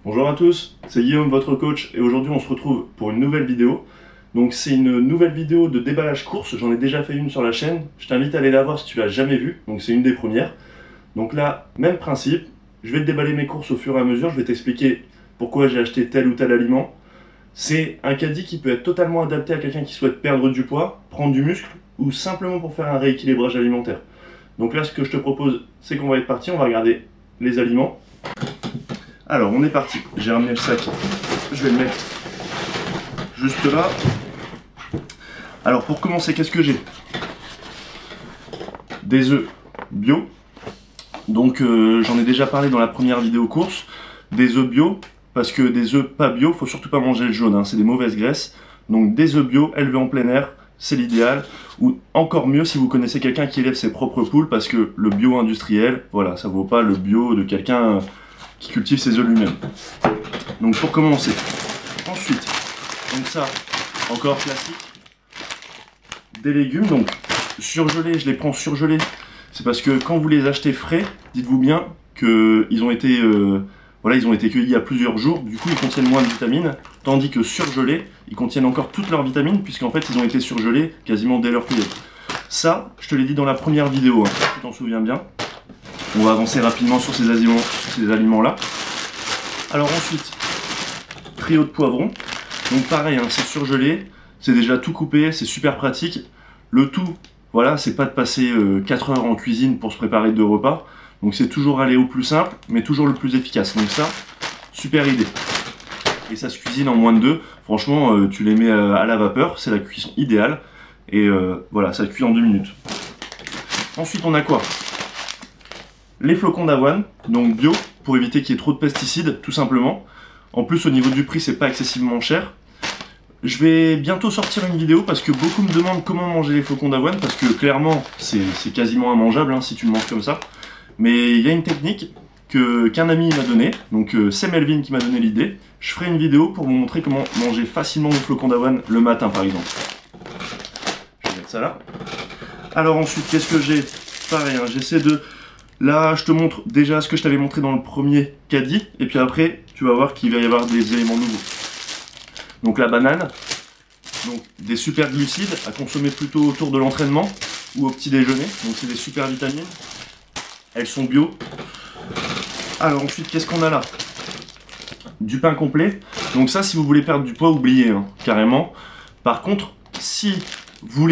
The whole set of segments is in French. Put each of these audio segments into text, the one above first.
Bonjour à tous, c'est Guillaume, votre coach, et aujourd'hui on se retrouve pour une nouvelle vidéo. Donc c'est une nouvelle vidéo de déballage course, j'en ai déjà fait une sur la chaîne, je t'invite à aller la voir si tu l'as jamais vue, donc c'est une des premières. Donc là, même principe, je vais te déballer mes courses au fur et à mesure, je vais t'expliquer pourquoi j'ai acheté tel ou tel aliment. C'est un caddie qui peut être totalement adapté à quelqu'un qui souhaite perdre du poids, prendre du muscle, ou simplement pour faire un rééquilibrage alimentaire. Donc là, ce que je te propose, c'est qu'on va être parti, on va regarder les aliments. Alors, on est parti. J'ai ramené le sac. Je vais le mettre juste là. Alors, pour commencer, qu'est-ce que j'ai? Des œufs bio. Donc, j'en ai déjà parlé dans la première vidéo course. Des œufs bio, parce que des œufs pas bio, faut surtout pas manger le jaune, hein, c'est des mauvaises graisses. Donc, des œufs bio élevés en plein air, c'est l'idéal. Ou encore mieux si vous connaissez quelqu'un qui élève ses propres poules, parce que le bio industriel, voilà, ça vaut pas le bio de quelqu'un qui cultive ses œufs lui-même. Donc pour commencer. Ensuite, donc ça, encore classique. Des légumes, donc surgelés, je les prends surgelés. C'est parce que quand vous les achetez frais, dites-vous bien qu'ils ont été voilà, ils ont été cueillis il y a plusieurs jours, du coup ils contiennent moins de vitamines, tandis que surgelés, ils contiennent encore toutes leurs vitamines, puisqu'en fait ils ont été surgelés quasiment dès leur cueillette. Ça, je te l'ai dit dans la première vidéo, hein, si tu t'en souviens bien. On va avancer rapidement sur ces aliments-là. Alors ensuite, trio de poivrons. Donc pareil, hein, c'est surgelé, c'est déjà tout coupé, c'est super pratique. Le tout, voilà, c'est pas de passer 4 heures en cuisine pour se préparer 2 repas. Donc c'est toujours aller au plus simple, mais toujours le plus efficace. Donc ça, super idée. Et ça se cuisine en moins de 2. Franchement, tu les mets à la vapeur, c'est la cuisson idéale. Et voilà, ça cuit en 2 minutes. Ensuite, on a quoi? Les flocons d'avoine, donc bio, pour éviter qu'il y ait trop de pesticides, tout simplement. En plus, au niveau du prix, c'est pas excessivement cher. Je vais bientôt sortir une vidéo parce que beaucoup me demandent comment manger les flocons d'avoine, parce que clairement, c'est quasiment immangeable hein, si tu le manges comme ça. Mais il y a une technique qu'un ami m'a donnée, donc c'est Melvin qui m'a donné l'idée. Je ferai une vidéo pour vous montrer comment manger facilement les flocons d'avoine le matin, par exemple. Je vais mettre ça là. Alors ensuite, qu'est-ce que j'ai? Pareil, hein, j'essaie de... Là, je te montre déjà ce que je t'avais montré dans le premier caddie, et puis après, tu vas voir qu'il va y avoir des éléments nouveaux. Donc la banane, donc des super glucides à consommer plutôt autour de l'entraînement ou au petit déjeuner, donc c'est des super vitamines. Elles sont bio. Alors ensuite, qu'est-ce qu'on a là? Du pain complet. Donc ça, si vous voulez perdre du poids, oubliez, hein, carrément. Par contre, si vous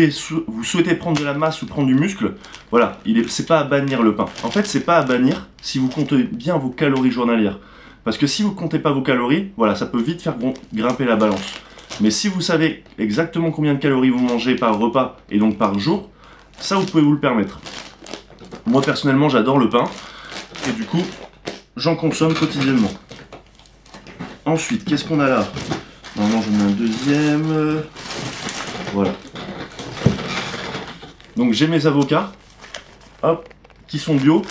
souhaitez prendre de la masse ou prendre du muscle, voilà, c'est pas à bannir le pain. En fait, c'est pas à bannir si vous comptez bien vos calories journalières. Parce que si vous comptez pas vos calories, voilà, ça peut vite faire grimper la balance. Mais si vous savez exactement combien de calories vous mangez par repas et donc par jour, ça vous pouvez vous le permettre. Moi personnellement, j'adore le pain et du coup, j'en consomme quotidiennement. Ensuite, qu'est-ce qu'on a là? Normalement, j'en ai un deuxième. Voilà. Donc j'ai mes avocats, hop, qui sont bio.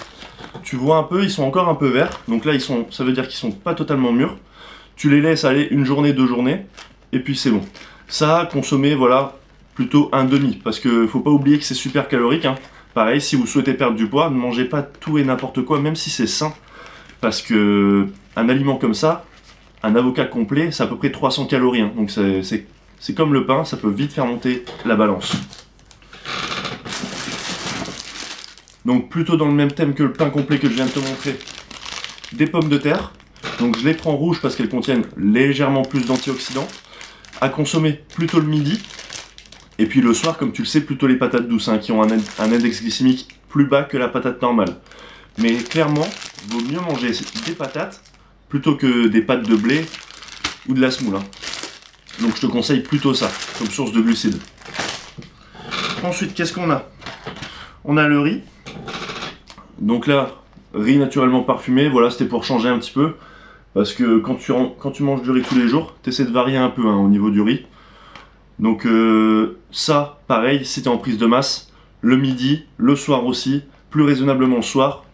Tu vois un peu, ils sont encore un peu verts. Donc là, ça veut dire qu'ils sont pas totalement mûrs. Tu les laisses aller une journée, 2 journées, et puis c'est bon. Ça, consommer, voilà, plutôt un demi, parce que faut pas oublier que c'est super calorique. Hein. Pareil, si vous souhaitez perdre du poids, ne mangez pas tout et n'importe quoi, même si c'est sain. Parce que un aliment comme ça, un avocat complet, c'est à peu près 300 calories. Hein. Donc c'est comme le pain, ça peut vite faire monter la balance. Donc plutôt dans le même thème que le pain complet que je viens de te montrer, des pommes de terre. Donc je les prends rouges parce qu'elles contiennent légèrement plus d'antioxydants. À consommer plutôt le midi. Et puis le soir, comme tu le sais, plutôt les patates douces, hein, qui ont un index glycémique plus bas que la patate normale. Mais clairement, il vaut mieux manger des patates plutôt que des pâtes de blé ou de la semoule. Hein. Donc je te conseille plutôt ça, comme source de glucides. Ensuite, qu'est-ce qu'on a? On a le riz. Donc là, riz naturellement parfumé, voilà, c'était pour changer un petit peu. Parce que quand tu manges du riz tous les jours, tu essaies de varier un peu hein, au niveau du riz. Donc ça, pareil, si tu es en prise de masse, le midi, le soir aussi, plus raisonnablement le soir,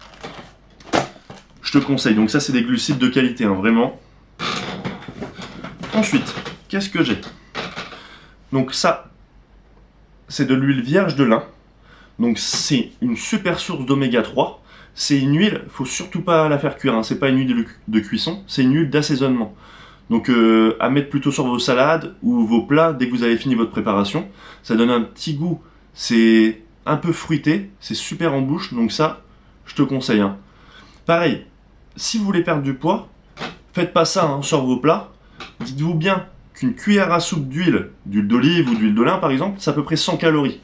je te conseille. Donc ça, c'est des glucides de qualité, hein, vraiment. Ensuite, qu'est-ce que j'ai? Donc ça, c'est de l'huile vierge de lin. Donc c'est une super source d'oméga 3. c'est une huile, faut surtout pas la faire cuire, hein. C'est pas une huile de cuisson, c'est une huile d'assaisonnement. Donc à mettre plutôt sur vos salades ou vos plats dès que vous avez fini votre préparation. Ça donne un petit goût, c'est un peu fruité, c'est super en bouche, donc ça, je te conseille, hein. Pareil, si vous voulez perdre du poids, faites pas ça, hein, sur vos plats. Dites-vous bien qu'une cuillère à soupe d'huile d'olive ou d'huile de lin par exemple, c'est à peu près 100 calories.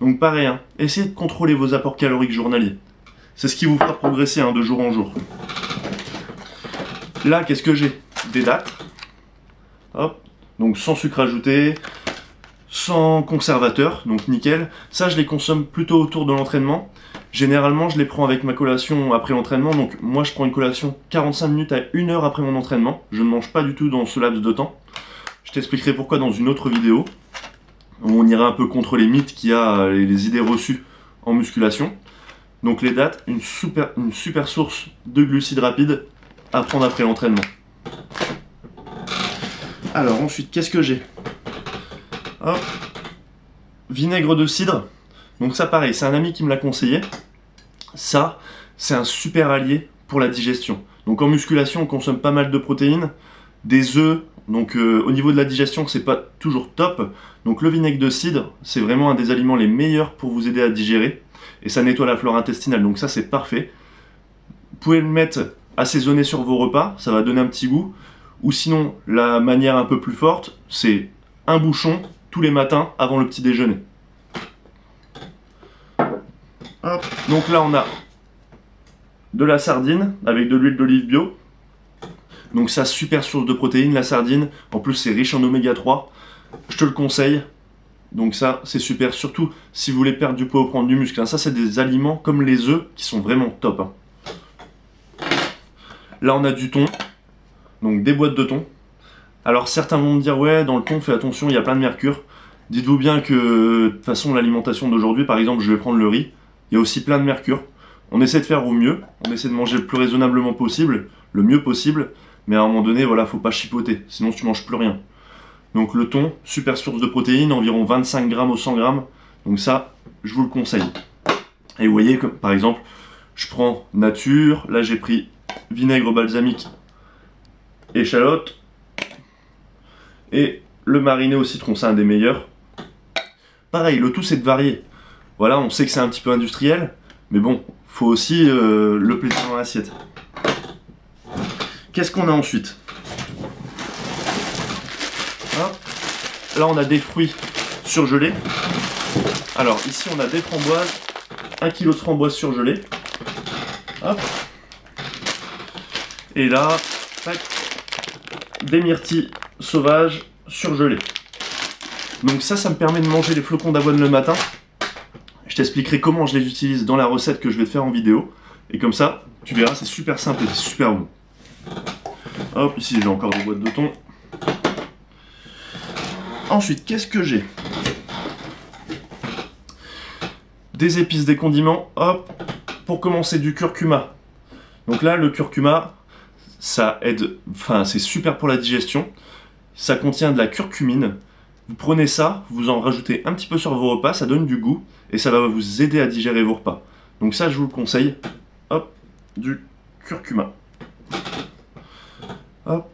Donc pareil, hein, essayez de contrôler vos apports caloriques journaliers. C'est ce qui vous fera progresser, hein, de jour en jour. Là, qu'est-ce que j'ai? Des dattes. Hop, donc sans sucre ajouté, sans conservateur, donc nickel. Ça, je les consomme plutôt autour de l'entraînement. Généralement, je les prends avec ma collation après l'entraînement. Donc moi, je prends une collation 45 minutes à 1 heure après mon entraînement. Je ne mange pas du tout dans ce laps de temps. Je t'expliquerai pourquoi dans une autre vidéo. On ira un peu contre les mythes qu'il y a, les idées reçues en musculation. Donc les dattes, une super source de glucides rapides à prendre après l'entraînement. Alors ensuite, qu'est-ce que j'ai? Hop, vinaigre de cidre. Donc ça pareil, c'est un ami qui me l'a conseillé. Ça, c'est un super allié pour la digestion. Donc en musculation, on consomme pas mal de protéines, des œufs. Donc au niveau de la digestion, c'est pas toujours top. Donc le vinaigre de cidre, c'est vraiment un des aliments les meilleurs pour vous aider à digérer. Et ça nettoie la flore intestinale, donc ça c'est parfait. Vous pouvez le mettre assaisonné sur vos repas, ça va donner un petit goût. Ou sinon, la manière un peu plus forte, c'est un bouchon tous les matins avant le petit déjeuner. Hop. Donc là on a de la sardine avec de l'huile d'olive bio. Donc ça, super source de protéines, la sardine. En plus c'est riche en oméga 3. Je te le conseille. Donc ça, c'est super, surtout si vous voulez perdre du poids ou prendre du muscle. Ça, c'est des aliments comme les œufs qui sont vraiment top, hein. Là, on a du thon, donc des boîtes de thon. Alors certains vont me dire, ouais, dans le thon, fais attention, il y a plein de mercure. Dites-vous bien que, de toute façon, l'alimentation d'aujourd'hui, par exemple, je vais prendre le riz, il y a aussi plein de mercure. On essaie de faire au mieux, on essaie de manger le plus raisonnablement possible, le mieux possible, mais à un moment donné, voilà, faut pas chipoter, sinon tu manges plus rien. Donc le thon, super source de protéines, environ 25 grammes au 100 grammes. Donc ça, je vous le conseille. Et vous voyez, comme, par exemple, je prends nature. Là, j'ai pris vinaigre balsamique, échalote. Et le mariné au citron, c'est un des meilleurs. Pareil, le tout, c'est de varier. Voilà, on sait que c'est un petit peu industriel. Mais bon, faut aussi le plaisir dans l'assiette. Qu'est-ce qu'on a ensuite? Là, on a des fruits surgelés. Alors, ici, on a des framboises. 1 kg de framboises surgelées. Hop. Et là, tac, des myrtilles sauvages surgelées. Donc ça me permet de manger les flocons d'avoine le matin. Je t'expliquerai comment je les utilise dans la recette que je vais te faire en vidéo. Et comme ça, tu verras, c'est super simple et c'est super bon. Hop, ici, j'ai encore des boîtes de thon. Ensuite, qu'est-ce que j'ai? Des épices, des condiments, hop, pour commencer du curcuma. Donc là, le curcuma, ça aide, enfin, c'est super pour la digestion. Ça contient de la curcumine. Vous prenez ça, vous en rajoutez un petit peu sur vos repas, ça donne du goût et ça va vous aider à digérer vos repas. Donc ça, je vous le conseille. Hop, du curcuma. Hop,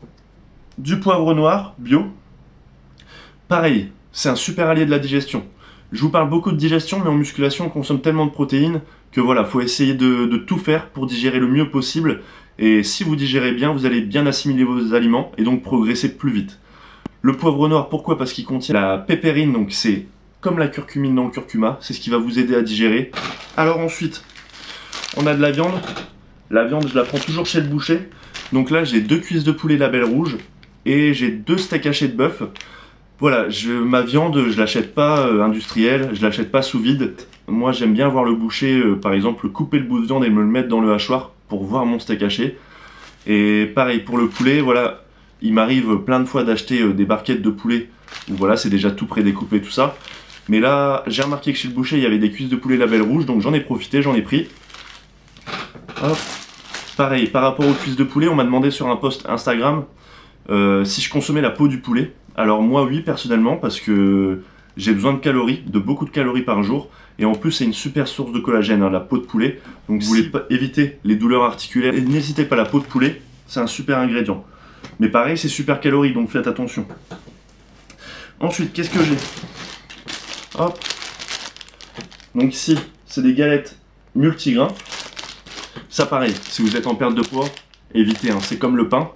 du poivre noir bio. Pareil, c'est un super allié de la digestion. Je vous parle beaucoup de digestion, mais en musculation, on consomme tellement de protéines que voilà, faut essayer de tout faire pour digérer le mieux possible. Et si vous digérez bien, vous allez bien assimiler vos aliments et donc progresser plus vite. Le poivre noir, pourquoi? Parce qu'il contient la pépérine, donc c'est comme la curcumine dans le curcuma, c'est ce qui va vous aider à digérer. Alors ensuite, on a de la viande. La viande, je la prends toujours chez le boucher. Donc là, j'ai 2 cuisses de poulet label rouge et j'ai 2 steaks hachés de bœuf. Voilà, ma viande, je l'achète pas industrielle, je l'achète pas sous vide. Moi, j'aime bien voir le boucher, par exemple, couper le bout de viande et me le mettre dans le hachoir pour voir mon steak haché. Et pareil, pour le poulet, voilà, il m'arrive plein de fois d'acheter des barquettes de poulet où voilà, c'est déjà tout prédécoupé, tout ça. Mais là, j'ai remarqué que chez le boucher, il y avait des cuisses de poulet label rouge, donc j'en ai profité, j'en ai pris. Hop. Pareil, par rapport aux cuisses de poulet, on m'a demandé sur un post Instagram si je consommais la peau du poulet. Alors moi oui, personnellement, parce que j'ai besoin de calories, de beaucoup de calories par jour. Et en plus, c'est une super source de collagène, hein, la peau de poulet. Donc si vous voulez éviter les douleurs articulaires, n'hésitez pas, la peau de poulet, c'est un super ingrédient. Mais pareil, c'est super calories, donc faites attention. Ensuite, qu'est-ce que j'ai? Hop. Donc ici, c'est des galettes multigrains. Ça pareil, si vous êtes en perte de poids, évitez, hein, c'est comme le pain.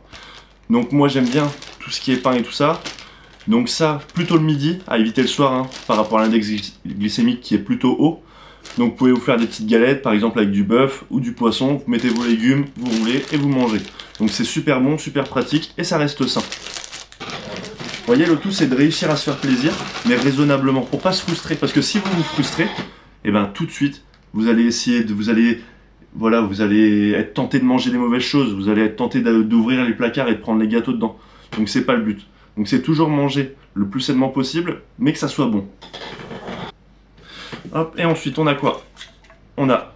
Donc moi j'aime bien tout ce qui est pain et tout ça. Donc ça, plutôt le midi, à éviter le soir, hein, par rapport à l'index glycémique qui est plutôt haut. Donc vous pouvez vous faire des petites galettes, par exemple avec du bœuf ou du poisson. Vous mettez vos légumes, vous roulez et vous mangez. Donc c'est super bon, super pratique et ça reste sain. Vous voyez, le tout c'est de réussir à se faire plaisir, mais raisonnablement, pour pas se frustrer. Parce que si vous vous frustrez, et ben tout de suite, vous allez essayer de... vous allez être tenté de manger des mauvaises choses, vous allez être tenté d'ouvrir les placards et de prendre les gâteaux dedans. Donc c'est pas le but. Donc c'est toujours manger le plus sainement possible, mais que ça soit bon. Hop, et ensuite on a quoi? On a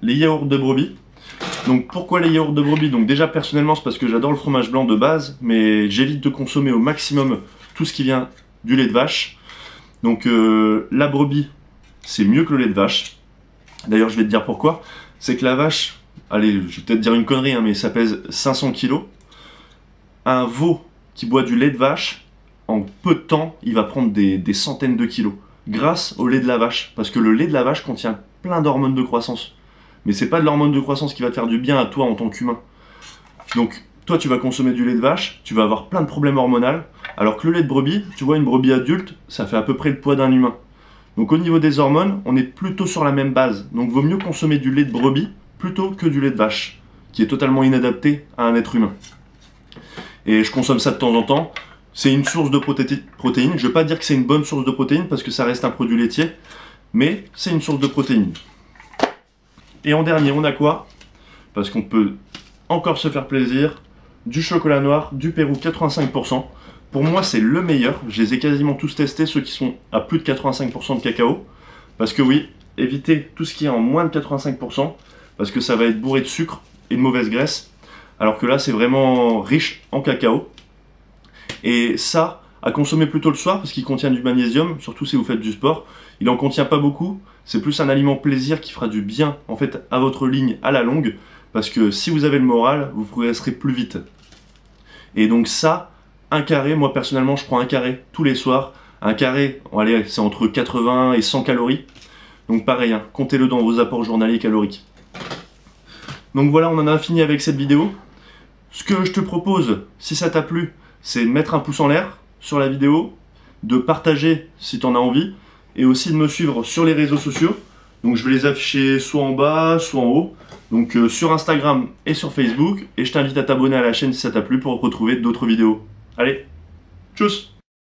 les yaourts de brebis. Donc pourquoi les yaourts de brebis? Donc déjà personnellement c'est parce que j'adore le fromage blanc de base, mais j'évite de consommer au maximum tout ce qui vient du lait de vache. Donc la brebis, c'est mieux que le lait de vache. D'ailleurs je vais te dire pourquoi. C'est que la vache, allez, je vais peut-être dire une connerie, hein, mais ça pèse 500 kg. Un veau qui boit du lait de vache, en peu de temps, il va prendre des centaines de kilos. Grâce au lait de la vache. Parce que le lait de la vache contient plein d'hormones de croissance. Mais c'est pas de l'hormone de croissance qui va te faire du bien à toi en tant qu'humain. Donc, toi, tu vas consommer du lait de vache, tu vas avoir plein de problèmes hormonaux. Alors que le lait de brebis, tu vois, une brebis adulte, ça fait à peu près le poids d'un humain. Donc au niveau des hormones, on est plutôt sur la même base. Donc vaut mieux consommer du lait de brebis plutôt que du lait de vache, qui est totalement inadapté à un être humain. Et je consomme ça de temps en temps. C'est une source de protéines. Je ne veux pas dire que c'est une bonne source de protéines parce que ça reste un produit laitier, mais c'est une source de protéines. Et en dernier, on a quoi? Parce qu'on peut encore se faire plaisir. Du chocolat noir, du Pérou 85%. Pour moi, c'est le meilleur. Je les ai quasiment tous testés, ceux qui sont à plus de 85% de cacao. Parce que oui, évitez tout ce qui est en moins de 85%, parce que ça va être bourré de sucre et de mauvaise graisse. Alors que là, c'est vraiment riche en cacao. Et ça, à consommer plutôt le soir, parce qu'il contient du magnésium, surtout si vous faites du sport. Il en contient pas beaucoup. C'est plus un aliment plaisir qui fera du bien, en fait, à votre ligne à la longue. Parce que si vous avez le moral, vous progresserez plus vite. Et donc ça... Un carré, moi personnellement je prends un carré tous les soirs. Un carré, allez, c'est entre 80 et 100 calories. Donc pareil, hein, comptez-le dans vos apports journaliers caloriques. Donc voilà, on en a fini avec cette vidéo. Ce que je te propose, si ça t'a plu, c'est de mettre un pouce en l'air sur la vidéo, de partager si tu en as envie, et aussi de me suivre sur les réseaux sociaux. Donc je vais les afficher soit en bas, soit en haut. Donc sur Instagram et sur Facebook. Et je t'invite à t'abonner à la chaîne si ça t'a plu pour retrouver d'autres vidéos. Allez, tchuss!